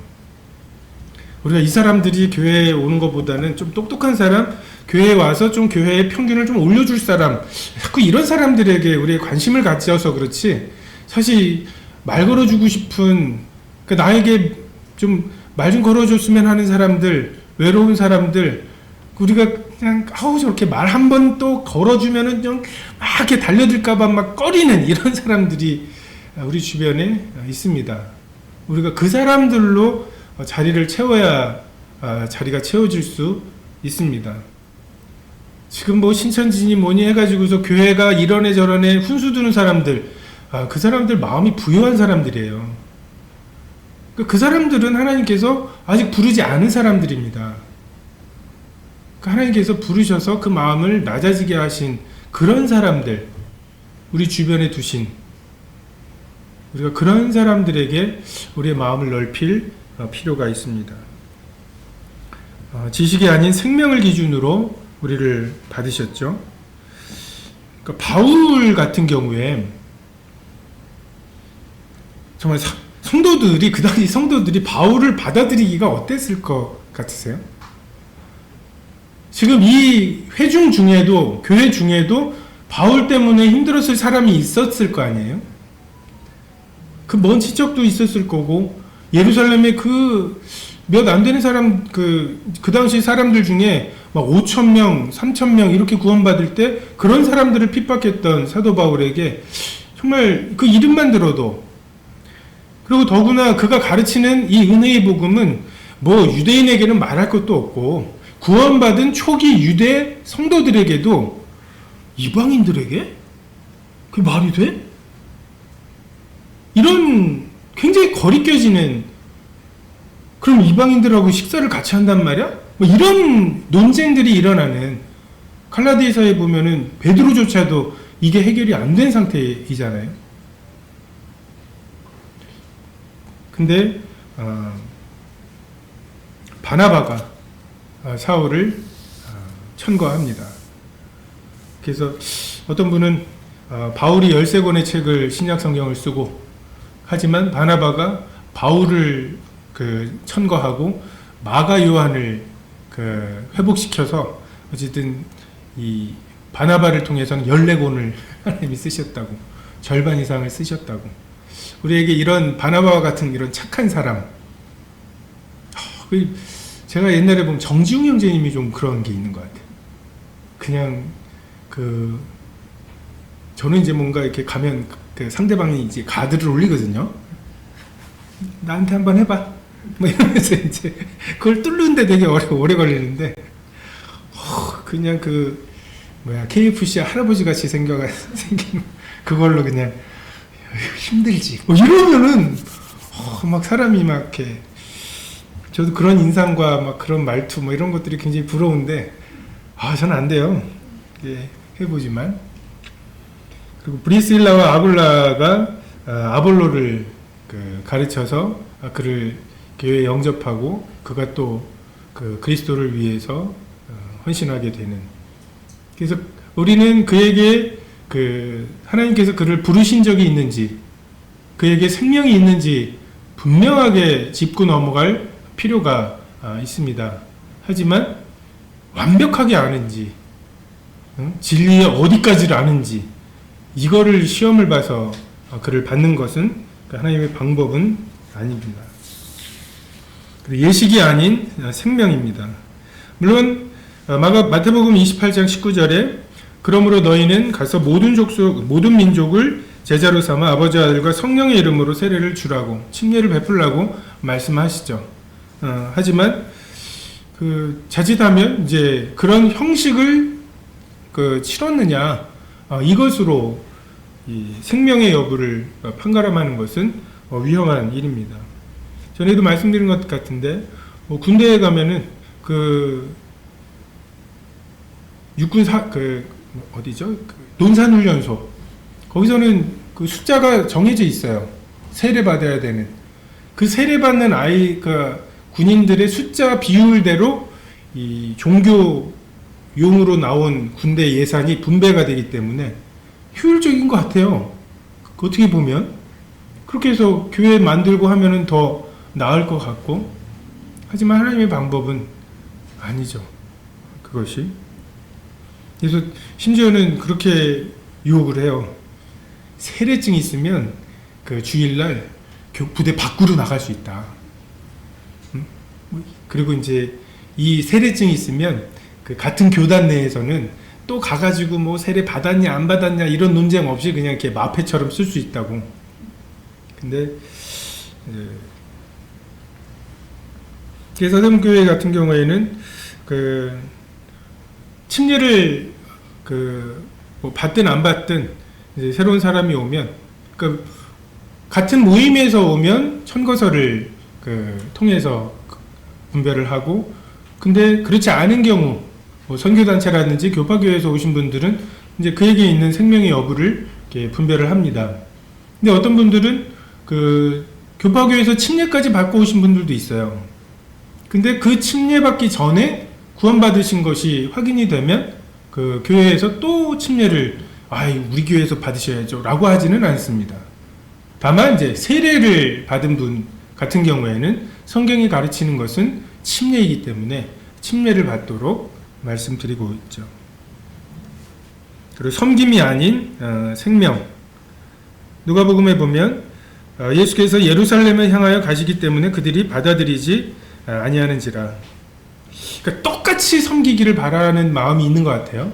우리가 이 사람들이 교회에 오는 것보다는 좀 똑똑한 사람, 교회에 와서 좀 교회의 평균을 좀 올려줄 사람, 자꾸 이런 사람들에게 우리의 관심을 가져서 그렇지, 사실 말 걸어주고 싶은, 나에게 좀 말 좀 걸어줬으면 하는 사람들, 외로운 사람들, 우리가 그냥 저렇게 말 한 번 또 걸어주면은 좀 막 이렇게 달려들까봐 막 꺼리는 이런 사람들이 우리 주변에 있습니다. 우리가 그 사람들로 자리를 채워야 자리가 채워질 수 있습니다. 지금 뭐 신천지니 뭐니 해가지고서 교회가 이런애 저런애 훈수 두는 사람들, 그 사람들 마음이 부유한 사람들이에요. 그 사람들은 하나님께서 아직 부르지 않은 사람들입니다. 하나님께서 부르셔서 그 마음을 낮아지게 하신 그런 사람들, 우리 주변에 두신, 우리가 그런 사람들에게 우리의 마음을 넓힐 필요가 있습니다. 지식이 아닌 생명을 기준으로 우리를 받으셨죠. 그러니까 바울 같은 경우에 정말 성도들이, 그 당시 성도들이 바울을 받아들이기가 어땠을 것 같으세요? 지금 이 회중 중에도, 교회 중에도 바울 때문에 힘들었을 사람이 있었을 거 아니에요? 그 먼 친척도 있었을 거고, 예루살렘에 그 몇 안 되는 사람, 그 당시 사람들 중에 막 5,000명, 3,000명 이렇게 구원받을 때 그런 사람들을 핍박했던 사도 바울에게 정말 그 이름만 들어도, 그리고 더구나 그가 가르치는 이 은혜의 복음은 뭐 유대인에게는 말할 것도 없고 구원받은 초기 유대 성도들에게도, 이방인들에게? 그게 말이 돼? 이런 굉장히 거리껴지는, 그럼 이방인들하고 식사를 같이 한단 말이야? 뭐 이런 논쟁들이 일어나는, 갈라디아서에 보면은 베드로조차도 이게 해결이 안 된 상태이잖아요. 근데 바나바가 사울을 천거합니다. 그래서 어떤 분은 바울이 13권의 책을 신약 성경을 쓰고, 하지만 바나바가 바울을 천거하고 마가 요한을 회복시켜서 어쨌든 이 바나바를 통해서는 14권을 하나님이 쓰셨다고, 절반 이상을 쓰셨다고. 우리에게 이런 바나바와 같은 이런 착한 사람, 제가 옛날에 보면 정지웅 형제님이 좀 그런 게 있는 것 같아요. 그냥 저는 이제 뭔가 이렇게 가면 상대방이 이제 가드를 올리거든요. 나한테 한번 해봐, 뭐 이러면서 이제 그걸 뚫는데 되게 오래 걸리는데, 그냥 KFC 할아버지 같이 생긴 그걸로 그냥 힘들지 뭐 이러면은 막 사람이 막 이렇게, 저도 그런 인상과 막 그런 말투 뭐 이런 것들이 굉장히 부러운데, 저는 안 돼요. 예, 해보지만. 그리고 브리스일라와 아굴라가 아볼로를 가르쳐서 그를 교회에 영접하고, 그가 또 그리스도를 위해서 헌신하게 되는. 그래서 우리는 그에게 하나님께서 그를 부르신 적이 있는지, 그에게 생명이 있는지 분명하게 짚고 넘어갈 필요가 있습니다. 하지만 완벽하게 아는지, 진리의 어디까지를 아는지, 이거를 시험을 봐서 그를 받는 것은 하나님의 방법은 아닙니다. 예식이 아닌 생명입니다. 물론 마태복음 28장 19절에 그러므로 너희는 가서 모든 족속, 모든 민족을 제자로 삼아 아버지와 아들과 성령의 이름으로 세례를 주라고, 침례를 베풀라고 말씀하시죠. 하지만 자칫하면 이제 그런 형식을 치렀느냐, 이것으로 이 생명의 여부를 판가름하는 것은 위험한 일입니다. 전에도 말씀드린 것 같은데, 군대에 가면은 어디죠? 논산훈련소. 거기서는 그 숫자가 정해져 있어요. 세례 받아야 되는. 그 세례 받는 군인들의 숫자 비율대로 이 종교용으로 나온 군대 예산이 분배가 되기 때문에 효율적인 것 같아요. 어떻게 보면. 그렇게 해서 교회 만들고 하면은 더 나을 것 같고. 하지만 하나님의 방법은 아니죠. 그것이. 그래서 심지어는 그렇게 유혹을 해요. 세례증이 있으면 그 주일날 부대 밖으로 나갈 수 있다. 그리고 이제 이 세례증이 있으면 그 같은 교단 내에서는 또 가가지고 뭐 세례 받았냐 안 받았냐 이런 논쟁 없이 그냥 이렇게 마패처럼 쓸 수 있다고. 근데 서대문교회 같은 경우에는 그 침례를 뭐 받든 안 받든 이제 새로운 사람이 오면 같은 모임에서 오면 천거설을 통해서 분별을 하고, 근데 그렇지 않은 경우 뭐 선교단체라든지 교파교회에서 오신 분들은 이제 그에게 있는 생명의 여부를 이렇게 분별을 합니다. 근데 어떤 분들은 그 교파교회에서 침례까지 받고 오신 분들도 있어요. 근데 그 침례 받기 전에 구원받으신 것이 확인이 되면 그 교회에서 또 침례를 우리 교회에서 받으셔야죠 라고 하지는 않습니다. 다만 이제 세례를 받은 분 같은 경우에는 성경이 가르치는 것은 침례이기 때문에 침례를 받도록 말씀드리고 있죠. 그리고 섬김이 아닌 생명. 누가복음에 보면 예수께서 예루살렘을 향하여 가시기 때문에 그들이 받아들이지 아니하는지라. 그러니까 똑같이 섬기기를 바라는 마음이 있는 것 같아요.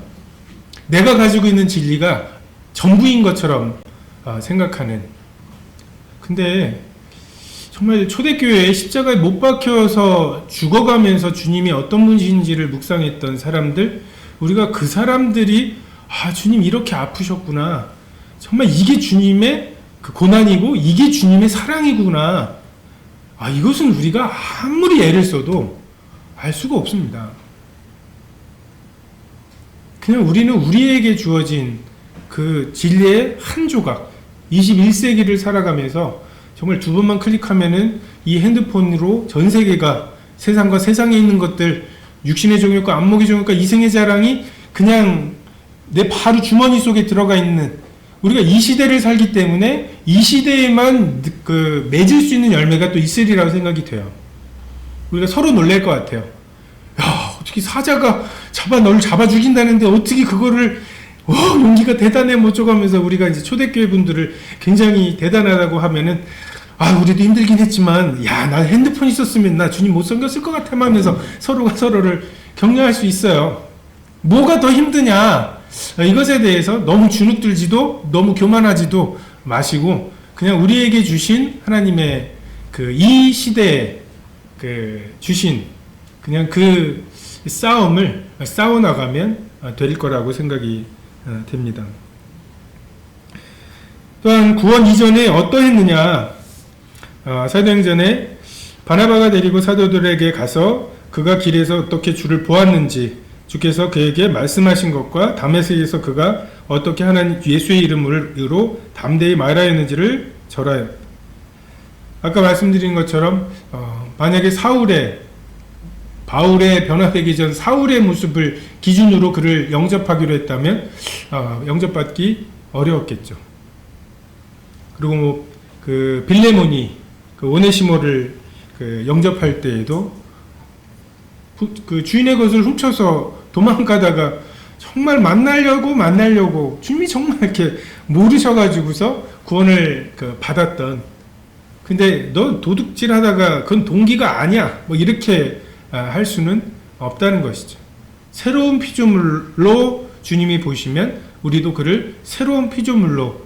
내가 가지고 있는 진리가 전부인 것처럼 생각하는. 근데 정말 초대교회에 십자가에 못 박혀서 죽어가면서 주님이 어떤 분이신지를 묵상했던 사람들, 우리가 그 사람들이 주님 이렇게 아프셨구나, 정말 이게 주님의 그 고난이고 이게 주님의 사랑이구나, 이것은 우리가 아무리 애를 써도 알 수가 없습니다. 그냥 우리는 우리에게 주어진 그 진리의 한 조각, 21세기를 살아가면서 정말 두 번만 클릭하면은 이 핸드폰으로 전 세계가 세상과 세상에 있는 것들, 육신의 정욕과 안목의 정욕과 이생의 자랑이 그냥 내 바로 주머니 속에 들어가 있는, 우리가 이 시대를 살기 때문에 이 시대에만 맺을 수 있는 열매가 또 있으리라고 생각이 돼요. 우리가 서로 놀랄 것 같아요. 야, 어떻게 사자가 너를 잡아 죽인다는데 어떻게 그거를 용기가 대단해 어쩌가면서 우리가 이제 초대교회 분들을 굉장히 대단하다고 하면은 우리도 힘들긴 했지만 나 핸드폰 있었으면 나 주님 못 섬겼을 것 같아 하면서 서로가 서로를 격려할 수 있어요. 뭐가 더 힘드냐, 이것에 대해서 너무 주눅들지도 너무 교만하지도 마시고 그냥 우리에게 주신 하나님의 이 시대에 주신 그냥 그 싸움을 싸워나가면 될 거라고 생각이 됩니다. 또한 구원 이전에 어떠했느냐, 사도행전에 바나바가 데리고 사도들에게 가서 그가 길에서 어떻게 주를 보았는지, 주께서 그에게 말씀하신 것과 다메섹에서 그가 어떻게 하나님 예수의 이름으로 담대히 말하였는지를 절하여. 아까 말씀드린 것처럼 만약에 바울의 변화되기 전 사울의 모습을 기준으로 그를 영접하기로 했다면 영접받기 어려웠겠죠. 그리고 빌레몬이 오네시모를 영접할 때에도 그 주인의 것을 훔쳐서 도망가다가 정말 만나려고 주님이 정말 이렇게 모르셔가지고서 구원을 받았던. 근데 너 도둑질 하다가 그건 동기가 아니야, 이렇게 할 수는 없다는 것이죠. 새로운 피조물로 주님이 보시면 우리도 그를 새로운 피조물로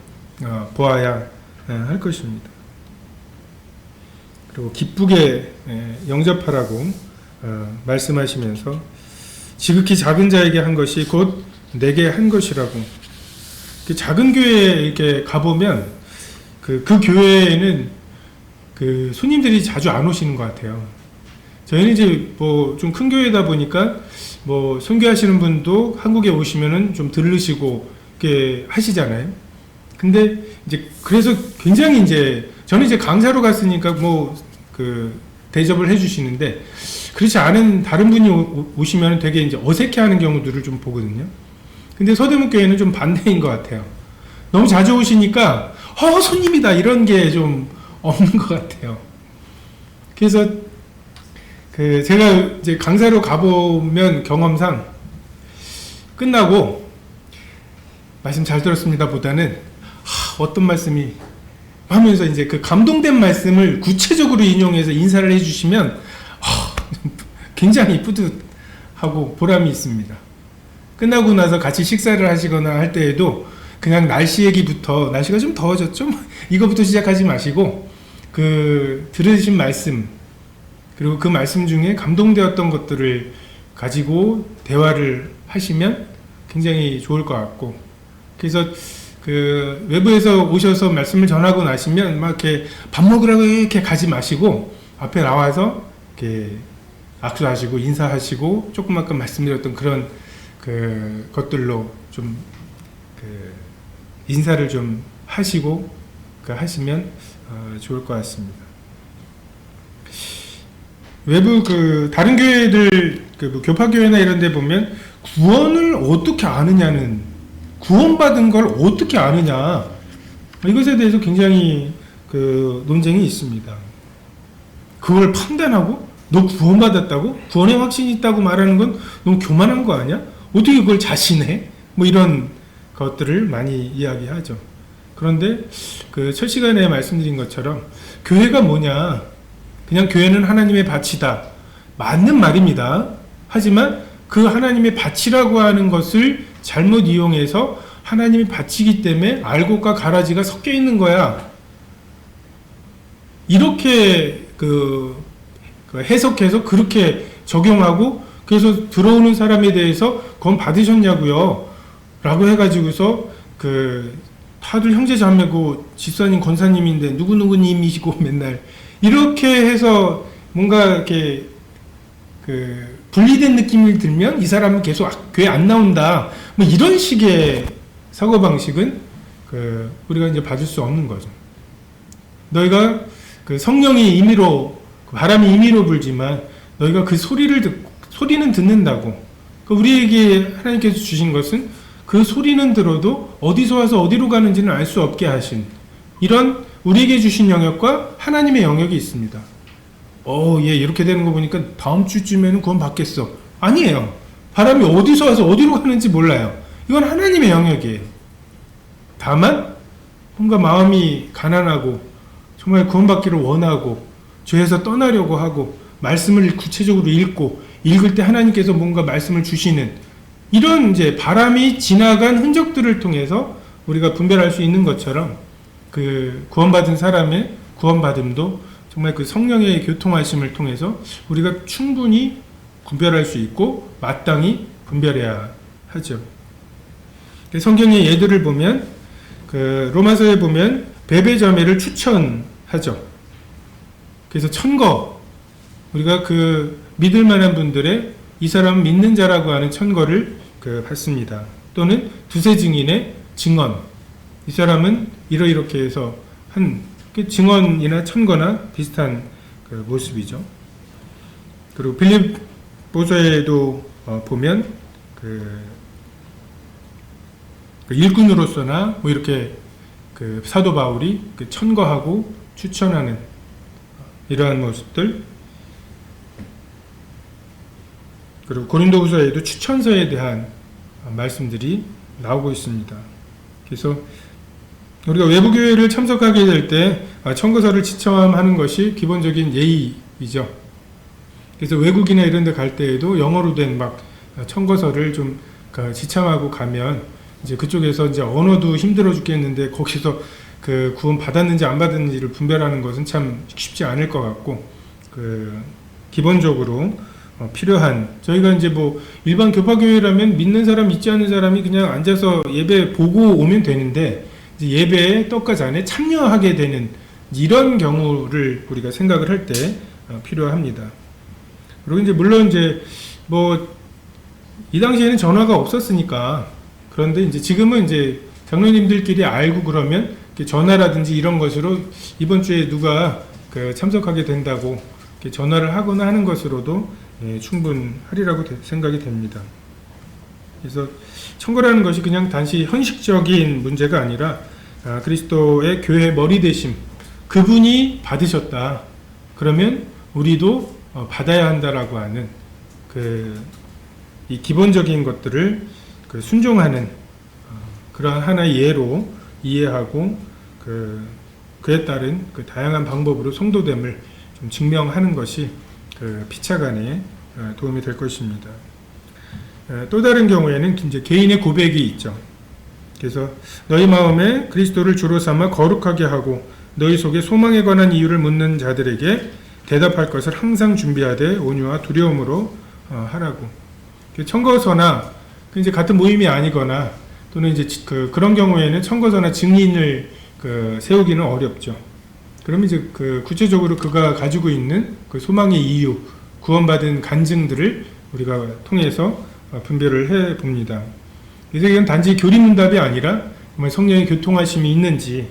보아야 할 것입니다. 그리고 기쁘게 영접하라고 말씀하시면서 지극히 작은 자에게 한 것이 곧 내게 한 것이라고. 작은 교회에 이렇게 가보면 그 교회에는 손님들이 자주 안 오시는 것 같아요. 저희는 이제 뭐 좀 큰 교회다 보니까 뭐 선교하시는 분도 한국에 오시면은 좀 들르시고 이렇게 하시잖아요. 근데 이제 그래서 굉장히 이제 저는 이제 강사로 갔으니까 뭐 그 대접을 해주시는데 그렇지 않은 다른 분이 오시면 되게 이제 어색해하는 경우들을 좀 보거든요. 근데 서대문 교회는 좀 반대인 것 같아요. 너무 자주 오시니까 손님이다 이런 게 좀 없는 것 같아요. 그래서 그 제가 이제 강사로 가보면 경험상 끝나고 말씀 잘 들었습니다 보다는 어떤 말씀이 하면서 이제 그 감동된 말씀을 구체적으로 인용해서 인사를 해주시면 굉장히 뿌듯하고 보람이 있습니다. 끝나고 나서 같이 식사를 하시거나 할 때에도 그냥 날씨 얘기부터, 날씨가 좀 더워졌죠? 이거부터 시작하지 마시고 그 들으신 말씀 그리고 그 말씀 중에 감동되었던 것들을 가지고 대화를 하시면 굉장히 좋을 것 같고, 그래서 그 외부에서 오셔서 말씀을 전하고 나시면 막 이렇게 밥 먹으라고 이렇게 가지 마시고 앞에 나와서 이렇게 악수하시고 인사하시고 조금 아까 말씀드렸던 그런 그 것들로 좀 그 인사를 좀 하시고 그 하시면 좋을 것 같습니다. 외부 그 다른 교회들 그 교파교회나 이런 데 보면 구원을 어떻게 아느냐는, 구원받은 걸 어떻게 아느냐, 이것에 대해서 굉장히 그 논쟁이 있습니다. 그걸 판단하고 너 구원받았다고? 구원의 확신이 있다고 말하는 건 너무 교만한 거 아니야? 어떻게 그걸 자신해? 뭐 이런 것들을 많이 이야기하죠. 그런데 그 첫 시간에 말씀드린 것처럼 교회가 뭐냐, 그냥 교회는 하나님의 밭이다, 맞는 말입니다. 하지만 그 하나님의 밭이라고 하는 것을 잘못 이용해서 하나님의 밭이기 때문에 알곡과 가라지가 섞여 있는 거야, 이렇게 그 해석해서 그렇게 적용하고, 그래서 들어오는 사람에 대해서 건 받으셨냐고요 라고 해가지고서 그 다들 형제 자매고 집사님 권사님인데 누구누구님이시고 맨날 이렇게 해서 뭔가 이렇게 그 분리된 느낌이 들면 이 사람은 계속 교회 안 나온다, 뭐 이런 식의 사고방식은 그 우리가 이제 받을 수 없는 거죠. 너희가 그 성령이 임의로, 바람이 임의로 불지만 너희가 그 소리는 듣는다고. 우리에게 하나님께서 주신 것은 그 소리는 들어도 어디서 와서 어디로 가는지는 알 수 없게 하신 이런 우리에게 주신 영역과 하나님의 영역이 있습니다. 얘 이렇게 되는 거 보니까 다음 주쯤에는 구원 받겠어. 아니에요. 바람이 어디서 와서 어디로 가는지 몰라요. 이건 하나님의 영역이에요. 다만 뭔가 마음이 가난하고 정말 구원받기를 원하고 죄에서 떠나려고 하고 말씀을 구체적으로 읽을 때 하나님께서 뭔가 말씀을 주시는 이런 이제 바람이 지나간 흔적들을 통해서 우리가 분별할 수 있는 것처럼 그 구원받은 사람의 구원받음도 정말 그 성령의 교통하심을 통해서 우리가 충분히 분별할 수 있고 마땅히 분별해야 하죠. 성경의 예들을 보면 그 로마서에 보면 베베저매를 추천하죠. 그래서 천거, 우리가 그 믿을 만한 분들의 이 사람은 믿는 자라고 하는 천거를 그 받습니다. 또는 두세 증인의 증언, 이 사람은 이렇게 해서 한 증언이나 천거나 비슷한 그 모습이죠. 그리고 빌립보서에도 보면 그 일꾼으로서나 뭐 이렇게 그 사도 바울이 그 천거하고 추천하는 이러한 모습들, 그리고 고린도후서에도 추천서에 대한 말씀들이 나오고 있습니다. 그래서 우리가 외부교회를 참석하게 될 때 청거서를 지참하는 것이 기본적인 예의이죠. 그래서 외국이나 이런 데 갈 때에도 영어로 된 막 청거서를 좀 지참하고 가면 이제 그쪽에서 이제 언어도 힘들어 죽겠는데 거기서 그 구원 받았는지 안 받았는지를 분별하는 것은 참 쉽지 않을 것 같고, 그 기본적으로 필요한, 저희가 이제 뭐 일반 교파교회라면 믿는 사람 믿지 않는 사람이 그냥 앉아서 예배 보고 오면 되는데 이제 예배에 떡과 잔에 참여하게 되는 이런 경우를 우리가 생각을 할 때 필요합니다. 그리고 이제 물론 이제 뭐 이 당시에는 전화가 없었으니까, 그런데 이제 지금은 이제 장로님들끼리 알고 그러면 전화라든지 이런 것으로 이번 주에 누가 그 참석하게 된다고 이렇게 전화를 하거나 하는 것으로도 충분하리라고 생각이 됩니다. 그래서 청거라는 것이 그냥 단지 형식적인 문제가 아니라 그리스도의 교회 머리 되심, 그분이 받으셨다, 그러면 우리도 받아야 한다라고 하는 이 기본적인 것들을 순종하는 그런 하나의 예로 이해하고 그에 따른 다양한 방법으로 성도됨을 좀 증명하는 것이 피차간에 도움이 될 것입니다. 또 다른 경우에는 이제 개인의 고백이 있죠. 그래서 너희 마음에 그리스도를 주로 삼아 거룩하게 하고 너희 속에 소망에 관한 이유를 묻는 자들에게 대답할 것을 항상 준비하되 온유와 두려움으로 하라고. 청거서나 이제 같은 모임이 아니거나 또는 이제 그런 경우에는 청거서나 증인을 세우기는 어렵죠. 그러면 이제 구체적으로 그가 가지고 있는 소망의 이유, 구원받은 간증들을 우리가 통해서 분별을 해 봅니다. 그래서 이건 단지 교리문답이 아니라 정말 성령의 교통하심이 있는지,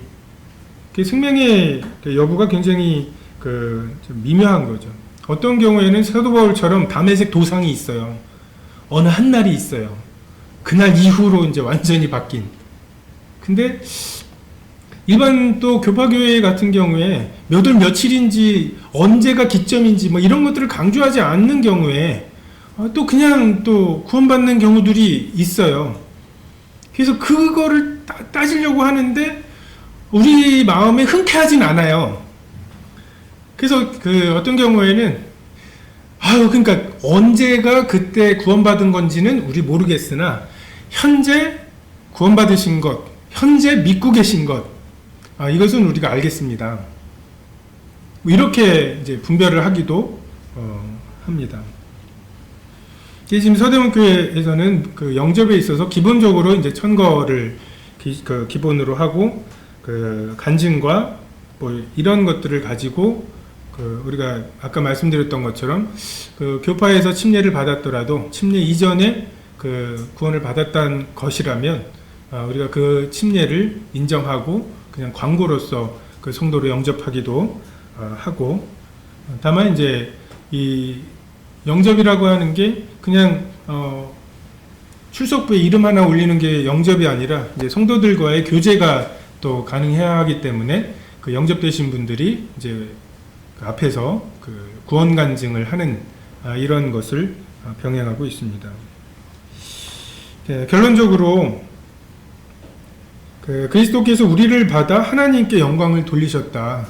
생명의 여부가 굉장히 좀 미묘한 거죠. 어떤 경우에는 사도 바울처럼 담에색 도상이 있어요. 어느 한 날이 있어요. 그날 이후로 이제 완전히 바뀐. 근데 일반 또 교파교회 같은 경우에 몇 월 며칠인지 언제가 기점인지 뭐 이런 것들을 강조하지 않는 경우에 또 그냥 또 구원받는 경우들이 있어요. 그래서 그거를 따지려고 하는데 우리 마음에 흔쾌하진 않아요. 그래서 어떤 경우에는 그러니까 언제가 그때 구원받은 건지는 우리 모르겠으나 현재 구원받으신 것, 현재 믿고 계신 것, 이것은 우리가 알겠습니다. 이렇게 이제 분별을 하기도 합니다. 지금 서대문 교회에서는 영접에 있어서 기본적으로 이제 천거를 기본으로 하고 간증과 뭐 이런 것들을 가지고 우리가 아까 말씀드렸던 것처럼 교파에서 침례를 받았더라도 침례 이전에 구원을 받았다는 것이라면 우리가 그 침례를 인정하고 그냥 광고로서 성도로 영접하기도 하고, 다만 이제 이 영접이라고 하는 게 그냥 출석부에 이름 하나 올리는 게 영접이 아니라 이제 성도들과의 교제가 또 가능해야 하기 때문에 영접되신 분들이 이제 앞에서 구원 간증을 하는 이런 것을 병행하고 있습니다. 결론적으로 그리스도께서 우리를 받아 하나님께 영광을 돌리셨다.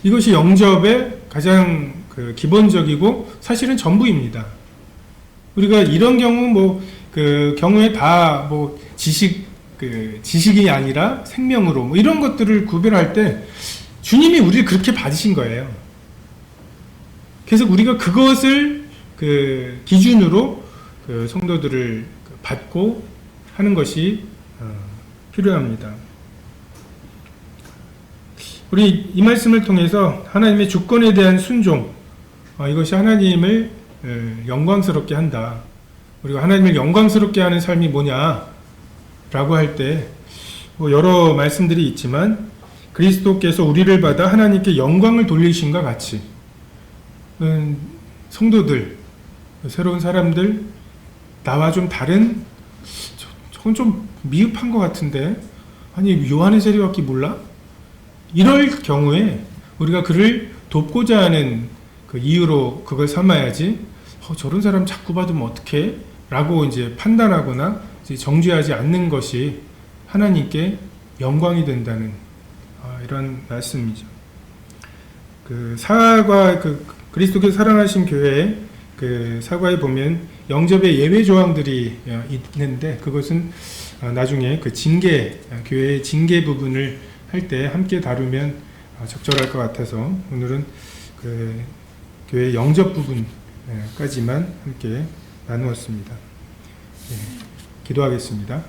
이것이 영접의 가장 기본적이고 사실은 전부입니다. 우리가 이런 경우 경우에 다 지식이 아니라 생명으로 이런 것들을 구별할 때 주님이 우리를 그렇게 받으신 거예요. 그래서 우리가 그것을 기준으로 성도들을 받고 하는 것이 필요합니다. 우리 이 말씀을 통해서 하나님의 주권에 대한 순종, 이것이 하나님을 영광스럽게 한다. 우리가 하나님을 영광스럽게 하는 삶이 뭐냐라고 할 때 여러 말씀들이 있지만 그리스도께서 우리를 받아 하나님께 영광을 돌리심과 같이 성도들, 새로운 사람들, 나와 좀 다른, 저건 좀 미흡한 것 같은데, 아니 요한의 세례밖에 몰라? 이럴 경우에 우리가 그를 돕고자 하는 이유로 그걸 삼아야지, 저런 사람 자꾸 받으면 어떡해? 라고 이제 판단하거나 이제 정죄하지 않는 것이 하나님께 영광이 된다는 이런 말씀이죠. 사과, 그리스도께서 사랑하신 교회에 사과에 보면 영접의 예외 조항들이 있는데, 그것은 나중에 교회의 징계 부분을 할 때 함께 다루면 적절할 것 같아서 오늘은 교회 영접 부분까지만 함께 나누었습니다. 기도하겠습니다.